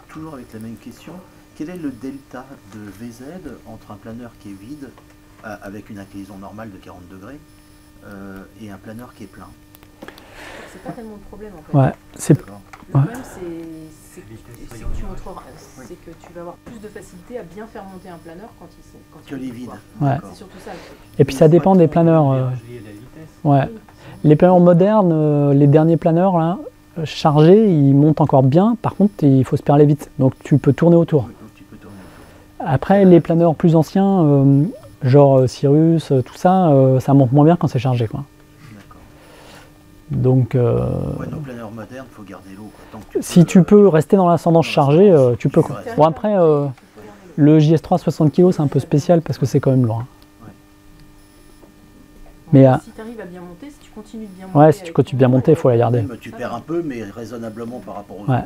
toujours avec la même question, quel est le delta de VZ entre un planeur qui est vide avec une inclinaison normale de 40 degrés et un planeur qui est plein? C'est pas tellement le problème en fait. Ouais, c'est D'accord. Le problème c'est que tu vas avoir plus de facilité à bien faire monter un planeur quand il Que les vides. Ouais. D'accord. C'est surtout ça. Et puis ça dépend des planeurs. Ouais. Les planeurs modernes, les derniers planeurs là, chargés, ils montent encore bien. Par contre, il faut se perler vite. Donc tu peux tourner autour. Oui, donc tu peux tourner autour. Après, les planeurs plus anciens, genre Cyrus, tout ça, ça monte moins bien quand c'est chargé quoi. D'accord. Donc, Ouais, nos planeurs modernes, il faut garder l'eau. si tu peux rester dans l'ascendance chargée, tu peux. Quoi. Bon, après, le JS3 60 kg, c'est un peu spécial parce que c'est quand même loin. Ouais. Mais, Si tu arrives à bien monter, si tu continues de bien monter. ouais, si tu continues bien monter, il faut la garder. Tu perds un peu, mais raisonnablement par rapport au Ouais.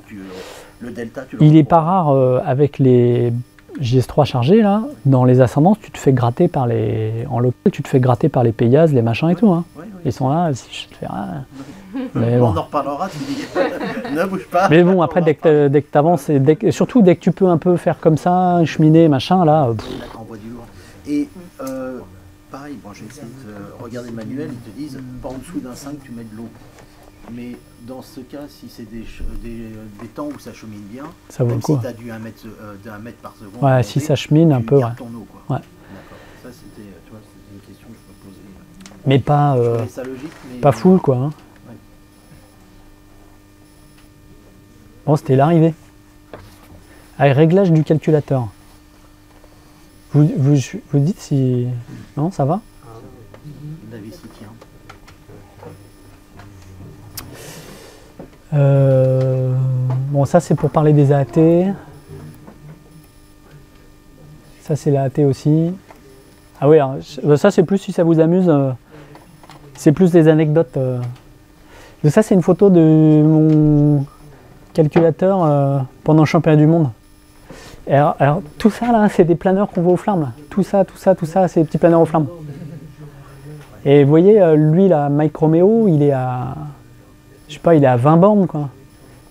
le delta. Tu le Il est reprends. pas rare avec les JS3 chargés, là, dans les ascendances, tu te fais gratter par les. En local, tu te fais gratter par les Payas, les machins et tout. Hein. Ouais, ouais. Ils sont là, je te fais. Ah. Mais On bon. en reparlera, tu dis ne bouge pas. Mais bon, après, dès que tu avances, et surtout dès que tu peux un peu faire comme ça, cheminer, machin, là. Oui, d'accord, on voit du lourd. Et pareil, bon, j'ai essayé de regarder le manuel, ils te disent pas en dessous d'un 5, tu mets de l'eau. Mais dans ce cas, si c'est des temps où ça chemine bien, Ça vaut le même coup. si tu as du 1 mètre par seconde, Ouais, si ça chemine un tu peu, ouais. gardes ton eau, quoi. Ouais. D'accord. Ça, c'était une question que je me posais. Mais pas, Je trouvais ça logique, mais pas full, quoi. Hein. Ouais. Bon, c'était l'arrivée. Avec réglage du calculateur. Vous dites si... Non, ça va? La vis y tient. Bon, ça c'est pour parler des AAT. Ça c'est l'AAT aussi. Ah oui, alors, ça c'est plus si ça vous amuse. C'est plus des anecdotes. Ça c'est une photo de mon calculateur pendant le championnat du monde. Et alors, tout ça là, c'est des planeurs qu'on voit aux flammes. Là. Tout ça, c'est des petits planeurs aux flammes. Et vous voyez, lui là, Mike Romeo, il est à... Je sais pas, il est à 20 bornes quoi.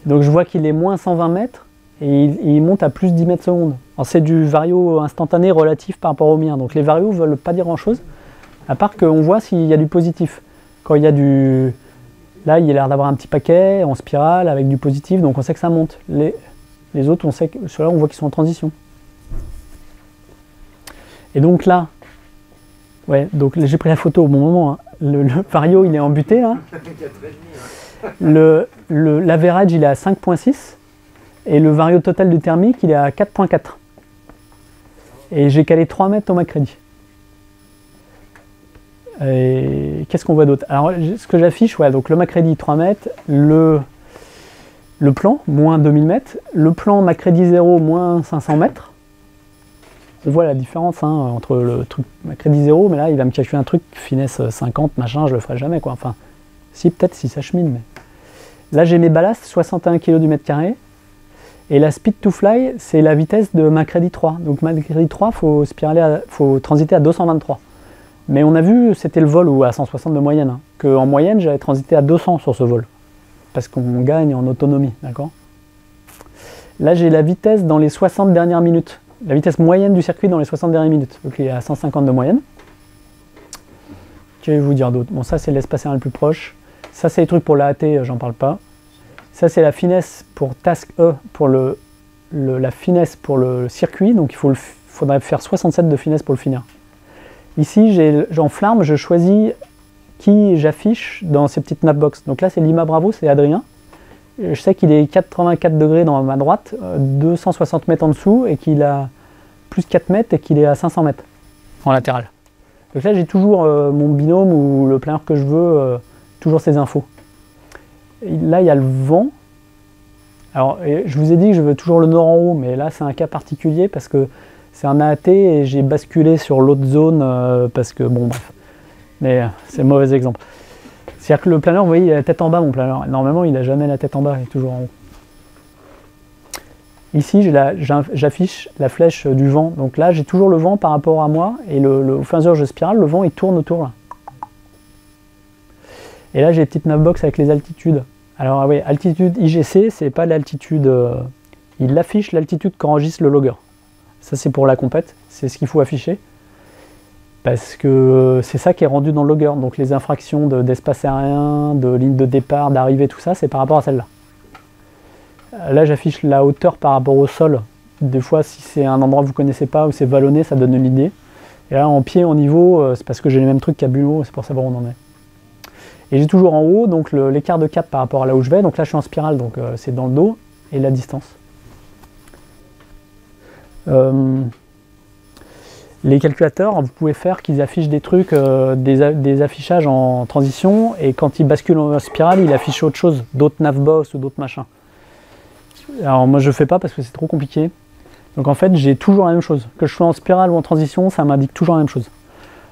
Donc je vois qu'il est moins 120 mètres et il monte à plus 10 mètres secondes. C'est du vario instantané relatif par rapport au mien. Donc les varios ne veulent pas dire grand-chose, à part qu'on voit s'il y a du positif. Quand il y a du... Là, il a l'air d'avoir un petit paquet en spirale avec du positif, donc on sait que ça monte. Les autres, on sait que ceux-là, on voit qu'ils sont en transition. Et donc là, ouais, donc j'ai pris la photo au bon moment. Hein. Le vario, il est en butée là. L'average, il est à 5.6 et le vario total du thermique, il est à 4.4. Et j'ai calé 3 mètres au Macready. Et qu'est-ce qu'on voit d'autre? Alors, ce que j'affiche, ouais, donc le Macready 3 mètres, le plan, moins 2000 mètres, le plan Macready 0, moins 500 mètres. On voit la différence hein, entre le truc Macready 0, mais là, il va me calculer un truc, finesse 50, machin, je le ferai jamais, quoi. Enfin, si, peut-être si ça chemine, mais... Là, j'ai mes ballasts, 61 kg du mètre carré. Et la speed to fly, c'est la vitesse de Macready 3. Donc Macready 3, il faut transiter à 223. Mais on a vu, c'était le vol ou à 160 de moyenne, hein, qu'en moyenne, j'avais transité à 200 sur ce vol. Parce qu'on gagne en autonomie, d'accord? Là, j'ai la vitesse dans les 60 dernières minutes. La vitesse moyenne du circuit dans les 60 dernières minutes. Donc il est à 150 de moyenne. Que vais-je vous dire d'autre? Bon, ça, c'est l'espace aérien le plus proche. Ça, c'est les trucs pour l'AAT, j'en parle pas. Ça, c'est la finesse pour Task E, pour la finesse pour le circuit. Donc, il faudrait faire 67 de finesse pour le finir. Ici, en flamme, je choisis qui j'affiche dans ces petites napbox. Donc là, c'est Lima Bravo, c'est Adrien. Je sais qu'il est 84 degrés dans ma droite, 260 mètres en dessous, et qu'il a plus 4 mètres et qu'il est à 500 mètres en latéral. Donc là, j'ai toujours mon binôme ou le planeur que je veux, toujours ces infos. Et là, il y a le vent. Alors, je vous ai dit que je veux toujours le nord en haut, mais là, c'est un cas particulier parce que c'est un AAT et j'ai basculé sur l'autre zone parce que, bon, bref. Mais c'est un mauvais exemple. C'est-à-dire que le planeur, vous voyez, il a la tête en bas, mon planeur. Normalement, il n'a jamais la tête en bas, il est toujours en haut. Ici, j'affiche la flèche du vent. Donc là, j'ai toujours le vent par rapport à moi. Et au fur et à mesure que je spirale, le vent, il tourne autour, là. Et là, j'ai une petite napbox avec les altitudes. Alors, oui, altitude IGC, c'est pas l'altitude... il affiche l'altitude qu'enregistre le logger. Ça, c'est pour la compète. C'est ce qu'il faut afficher. Parce que c'est ça qui est rendu dans le logger. Donc, les infractions d'espace aérien, de ligne de départ, d'arrivée, tout ça, c'est par rapport à celle-là. Là, j'affiche la hauteur par rapport au sol. Des fois, si c'est un endroit que vous ne connaissez pas, où c'est vallonné, ça donne une idée. Et là, en pied, en niveau, c'est parce que j'ai les mêmes trucs qu'à Bulot, c'est pour savoir où on en est. Et j'ai toujours en haut donc l'écart de cap par rapport à là où je vais. Donc là, je suis en spirale, donc c'est dans le dos, et la distance. Les calculateurs, vous pouvez faire qu'ils affichent des trucs, des affichages en transition, et quand ils basculent en spirale, ils affichent autre chose, d'autres navboss ou d'autres machins. Alors moi, je ne fais pas parce que c'est trop compliqué. Donc en fait, j'ai toujours la même chose. Que je sois en spirale ou en transition, ça m'indique toujours la même chose.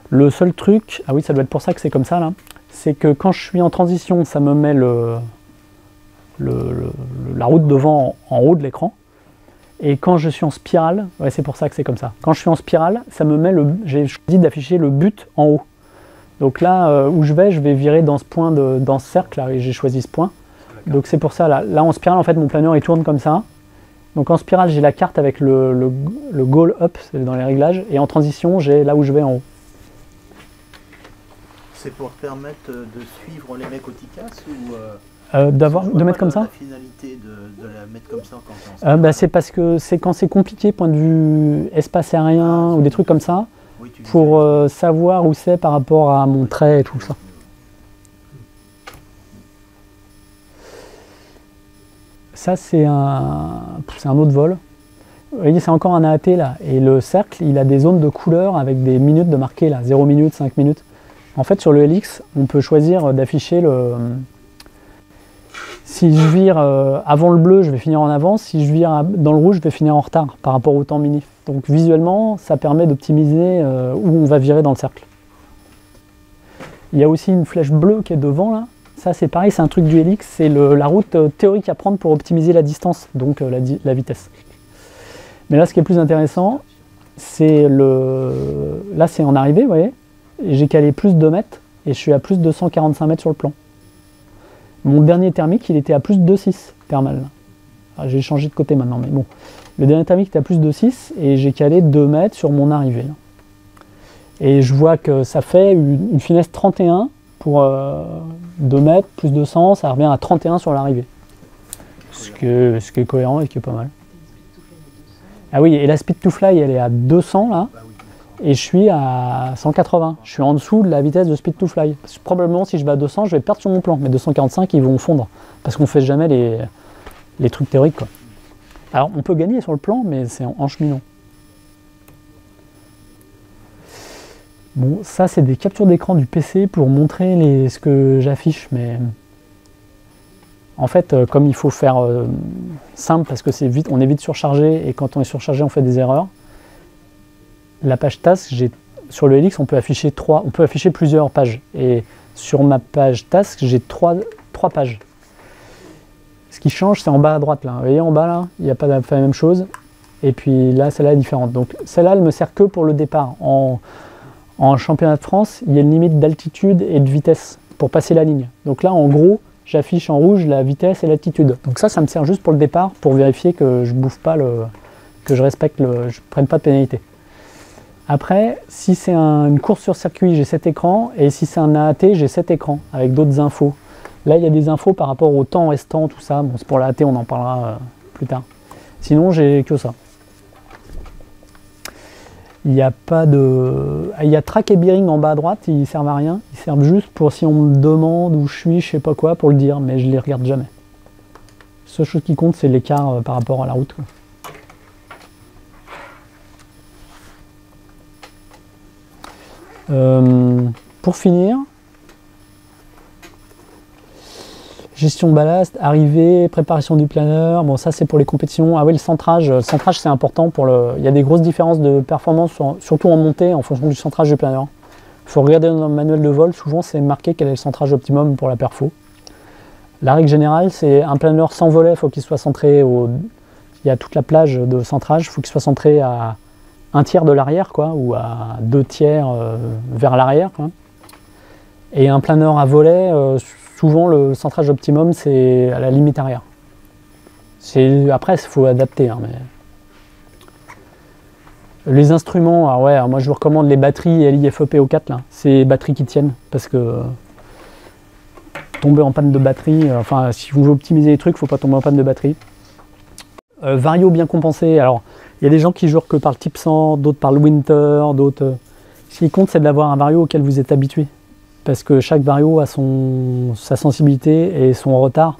Le seul truc, ah oui, ça doit être pour ça que c'est comme ça là, c'est que quand je suis en transition, ça me met la route devant en haut de l'écran. Et quand je suis en spirale, ouais, c'est pour ça que c'est comme ça. Quand je suis en spirale, ça me met j'ai choisi d'afficher le but en haut. Donc là où je vais virer dans ce point, dans ce cercle là, et j'ai choisi ce point. Donc c'est pour ça, là en spirale, en fait, mon planeur il tourne comme ça. Donc en spirale, j'ai la carte avec le goal up, c'est dans les réglages, et en transition, j'ai là où je vais en haut. C'est pour te permettre de suivre les mecs au TICAS ou de mettre comme ça. La finalité de la mettre comme ça quand on c'est parce que c'est quand c'est compliqué, point de vue espace aérien ou des trucs comme ça, oui, pour savoir où c'est par rapport à mon trait et tout ça. Ça, c'est un autre vol. Vous voyez, c'est encore un AAT là. Et le cercle, il a des zones de couleur avec des minutes de marqué là. 0 minutes, 5 minutes. En fait, sur le Helix, on peut choisir d'afficher le... Si je vire avant le bleu, je vais finir en avance. Si je vire dans le rouge, je vais finir en retard par rapport au temps mini. Donc visuellement, ça permet d'optimiser où on va virer dans le cercle. Il y a aussi une flèche bleue qui est devant là. Ça, c'est pareil, c'est un truc du Helix, c'est la route théorique à prendre pour optimiser la distance, donc la vitesse. Mais là, ce qui est plus intéressant, c'est là, c'est en arrivée, vous voyez, j'ai calé plus de 2 mètres et je suis à plus de 145 mètres sur le plan. Mon dernier thermique, il était à plus de 2,6 thermal. j'ai changé de côté maintenant, mais bon. Le dynamique était à plus de 6 et j'ai calé 2 mètres sur mon arrivée. Là. Et je vois que ça fait une finesse 31 pour 2 mètres, plus de 100, ça revient à 31 sur l'arrivée. Ce qui est cohérent et ce qui est pas mal. Ah oui, et la speed to fly, elle est à 200 là, et je suis à 180. Je suis en dessous de la vitesse de speed to fly. Parce que probablement, si je vais à 200, je vais perdre sur mon plan. Mais 245, ils vont fondre. Parce qu'on ne fait jamais les trucs théoriques, quoi. Alors, on peut gagner sur le plan, mais c'est en cheminant. Bon, ça, c'est des captures d'écran du PC pour montrer ce que j'affiche, mais... En fait, comme il faut faire simple, parce que on est vite surchargé, et quand on est surchargé, on fait des erreurs. La page task, sur le Helix, on peut afficher plusieurs pages. Et sur ma page task, j'ai trois pages. Ce qui change, c'est en bas à droite, là. Vous voyez, en bas, là, il n'y a pas la même chose. Et puis là, celle-là est différente. Donc, celle-là, elle me sert que pour le départ. En championnat de France, il y a une limite d'altitude et de vitesse pour passer la ligne. Donc là, en gros, j'affiche en rouge la vitesse et l'altitude. Donc ça me sert juste pour le départ, pour vérifier que je bouffe pas que je respecte je prenne pas de pénalité. Après, si c'est une course sur circuit, j'ai 7 écrans, et si c'est un AAT, j'ai 7 écrans, avec d'autres infos. Là, il y a des infos par rapport au temps restant, tout ça. Bon, c'est pour l'AAT, on en parlera plus tard. Sinon, j'ai que ça. Il n'y a pas de... Il y a track et bearing en bas à droite, ils servent à rien. Ils servent juste pour si on me demande où je suis, je sais pas quoi, pour le dire, mais je les regarde jamais. La seule chose qui compte, c'est l'écart par rapport à la route, quoi. Pour finir, gestion de ballast, arrivée, préparation du planeur, bon ça c'est pour les compétitions. Ah oui, le centrage c'est important il y a des grosses différences de performance, surtout en montée en fonction du centrage du planeur. Il faut regarder dans le manuel de vol, souvent c'est marqué quel est le centrage optimum pour la perfo. La règle générale, c'est un planeur sans volet, il faut qu'il soit centré il y a toute la plage de centrage, il faut qu'il soit centré à 1/3 de l'arrière, quoi, ou à 2/3 vers l'arrière, quoi. Et un planeur à volet, souvent le centrage optimum c'est à la limite arrière. Après il faut adapter, hein, mais... Les instruments, alors ouais, alors moi je vous recommande les batteries LIFEP-O4 là, c'est batteries qui tiennent, parce que tomber en panne de batterie, enfin si vous voulez optimiser les trucs, il ne faut pas tomber en panne de batterie. Vario bien compensé, alors il y a des gens qui jouent que par le type 100, d'autres par le Winter, d'autres... Ce qui compte c'est d'avoir un vario auquel vous êtes habitué. Parce que chaque vario a sa sensibilité et son retard.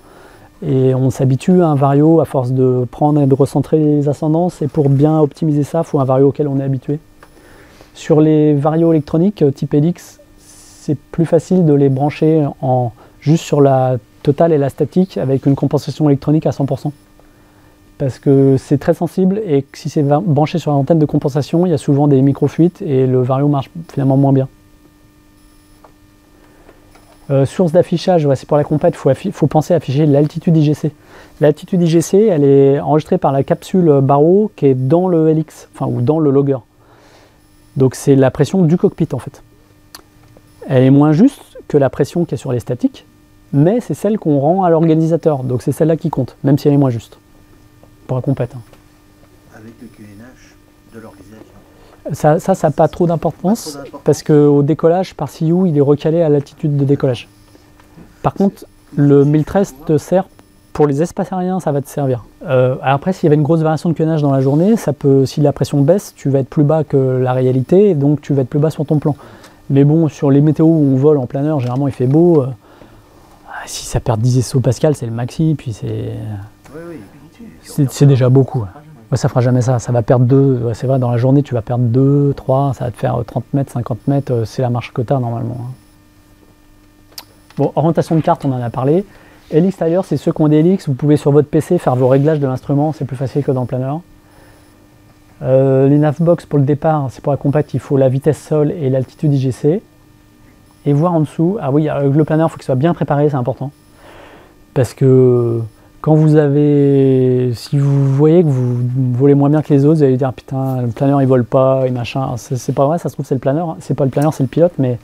Et on s'habitue à un vario à force de prendre et de recentrer les ascendances. Et pour bien optimiser ça, il faut un vario auquel on est habitué. Sur les varios électroniques type Helix, c'est plus facile de les brancher juste sur la totale et la statique avec une compensation électronique à 100%. Parce que c'est très sensible et que si c'est branché sur l'antenne de compensation, il y a souvent des micro-fuites et le vario marche finalement moins bien. Source d'affichage, ouais, c'est pour la compète, il faut penser à afficher l'altitude IGC. L'altitude IGC, elle est enregistrée par la capsule Barrow qui est dans le Helix, enfin, ou dans le logger. Donc c'est la pression du cockpit en fait. Elle est moins juste que la pression qui est sur les statiques, mais c'est celle qu'on rend à l'organisateur, donc c'est celle-là qui compte, même si elle est moins juste, pour la compète. Hein. Avec le QNH de l'organisation. Ça n'a pas trop d'importance parce qu'au décollage, par CU, il est recalé à l'altitude de décollage. Par contre, le 1013 te sert pour les espaces aériens, ça va te servir. Après, s'il y avait une grosse variation de QNH dans la journée, si la pression baisse, tu vas être plus bas que la réalité, et donc tu vas être plus bas sur ton plan. Mais bon, sur les météos où on vole en planeur, généralement il fait beau. Si ça perd 10 hectopascals, c'est le maxi, puis c'est déjà beaucoup. Ouais, ça fera jamais ça, ça va perdre 2, ouais, c'est vrai, dans la journée tu vas perdre 2, 3, ça va te faire 30 mètres, 50 mètres, c'est la marche que tu as normalement. Hein. Bon, orientation de carte, on en a parlé. Helix Tire, c'est ceux qui ont des Helix, vous pouvez sur votre PC faire vos réglages de l'instrument, c'est plus facile que dans le planeur. Les navbox pour le départ, c'est pour la compacte, il faut la vitesse sol et l'altitude IGC. Et voir en dessous, ah oui, le planeur, il faut qu'il soit bien préparé, c'est important. Parce que quand si vous voyez que vous volez moins bien que les autres, vous allez dire putain, le planeur il vole pas et machin. C'est pas vrai, ça se trouve c'est le planeur, c'est pas le planeur, c'est le pilote. Mais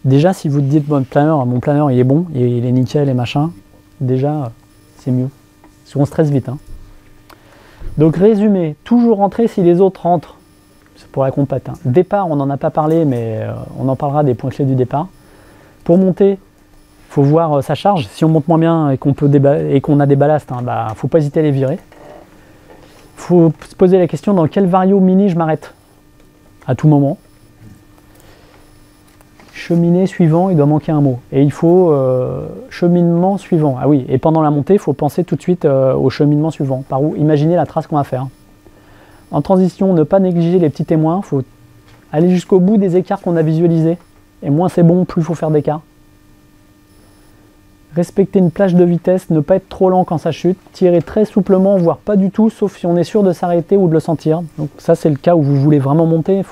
déjà, si vous dites bon, mon planeur il est bon, il est nickel et machin, déjà c'est mieux. Parce qu'on stresse vite. Hein. Donc résumé, toujours rentrer si les autres rentrent. C'est pour la compète. Hein. Départ, on n'en a pas parlé, mais on en parlera des points clés du départ. Pour monter, il faut voir sa charge. Si on monte moins bien et qu'on a des ballasts, il ne faut pas hésiter à les virer. Il faut se poser la question dans quel vario mini je m'arrête à tout moment. Cheminée suivant, il doit manquer un mot. Et il faut cheminement suivant. Ah oui, et pendant la montée, il faut penser tout de suite au cheminement suivant. Par où imaginer la trace qu'on va faire. En transition, ne pas négliger les petits témoins. Il faut aller jusqu'au bout des écarts qu'on a visualisés. Et moins c'est bon, plus il faut faire d'écarts. Respecter une plage de vitesse, ne pas être trop lent quand ça chute. Tirer très souplement, voire pas du tout, sauf si on est sûr de s'arrêter ou de le sentir. Donc ça, c'est le cas où vous voulez vraiment monter.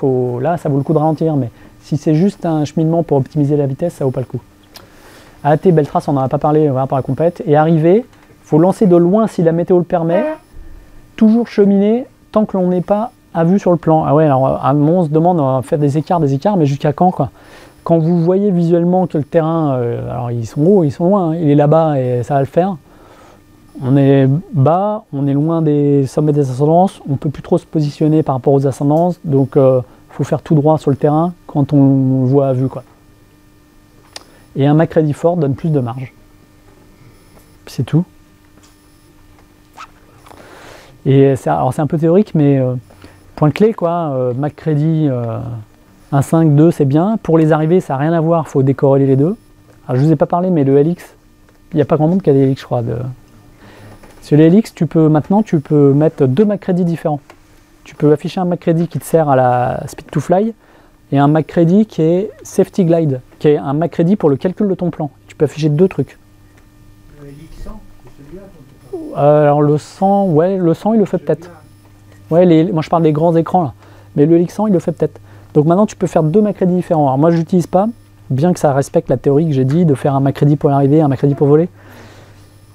Là, ça vaut le coup de ralentir. Mais si c'est juste un cheminement pour optimiser la vitesse, ça vaut pas le coup. Arrêter, belle trace, on n'en a pas parlé, on va par la compète. Et arriver, il faut lancer de loin si la météo le permet. Toujours cheminer tant que l'on n'est pas à vue sur le plan. Ah ouais, alors à un moment on se demande, on va faire des écarts, mais jusqu'à quand quoi? Quand vous voyez visuellement que le terrain, alors ils sont hauts, ils sont loin, hein, il est là-bas et ça va le faire. On est bas, on est loin des sommets des ascendances, on ne peut plus trop se positionner par rapport aux ascendances, donc il faut faire tout droit sur le terrain quand on voit à vue, quoi. Et un McCready fort donne plus de marge. C'est tout. Et alors c'est un peu théorique, mais point clé, quoi, McCready 1, 5, 2, c'est bien. Pour les arrivées, ça n'a rien à voir, il faut décorréler les deux. Alors, je ne vous ai pas parlé, mais le LX, il n'y a pas grand monde qui a des LX, je crois. Sur les LX, maintenant, tu peux mettre 2 McCready différents. Tu peux afficher un McCready qui te sert à la Speed to Fly et un McCready qui est Safety Glide, qui est un McCready pour le calcul de ton plan. Tu peux afficher 2 trucs. Le LX 100, c'est celui-là dont on parle. Alors le 100, ouais, le 100 il le fait peut-être. Ouais, moi je parle des grands écrans là, mais le LX 100 il le fait peut-être. Donc maintenant tu peux faire 2 McCready différents. Alors moi je l'utilise pas, bien que ça respecte la théorie que j'ai dit de faire un McCready pour l'arrivée, un McCready pour voler.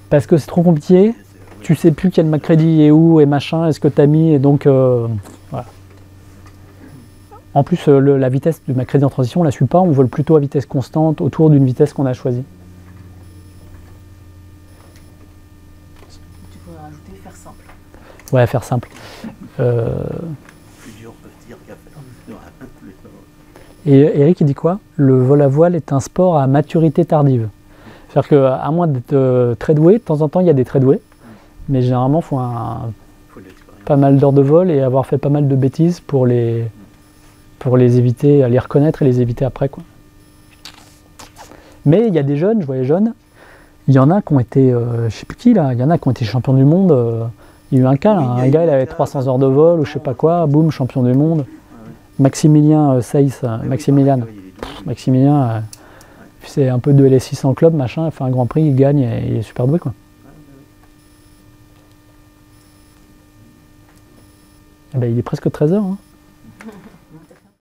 Parce que c'est trop compliqué, tu sais plus quel McCready est où et machin, est-ce que tu as mis, et donc voilà. En plus la vitesse du McCready en transition on la suit pas, on vole plutôt à vitesse constante autour d'une vitesse qu'on a choisie. Tu pourrais rajouter faire simple. Ouais, faire simple. Plusieurs peuvent dire qu'à faire. Et Eric il dit quoi? Le vol à voile est un sport à maturité tardive. C'est-à-dire qu'à moins d'être très doué, de temps en temps il y a des très doués, mais généralement il faut pas mal d'heures de vol et avoir fait pas mal de bêtises pour les éviter, les reconnaître et les éviter après, quoi. Mais il y a des jeunes, je vois les jeunes, il y en a qui ont été, je sais plus qui là, il y en a qui ont été champions du monde. Il y a eu un cas, là, un gars il avait 300 heures de vol ou je sais pas quoi, boum, champion du monde. Maximilien Seyss, Maximilien, c'est un peu de LS6 en club, machin, il fait un grand prix, il gagne et il est super doué, quoi. Eh ben, il est presque 13h. Hein.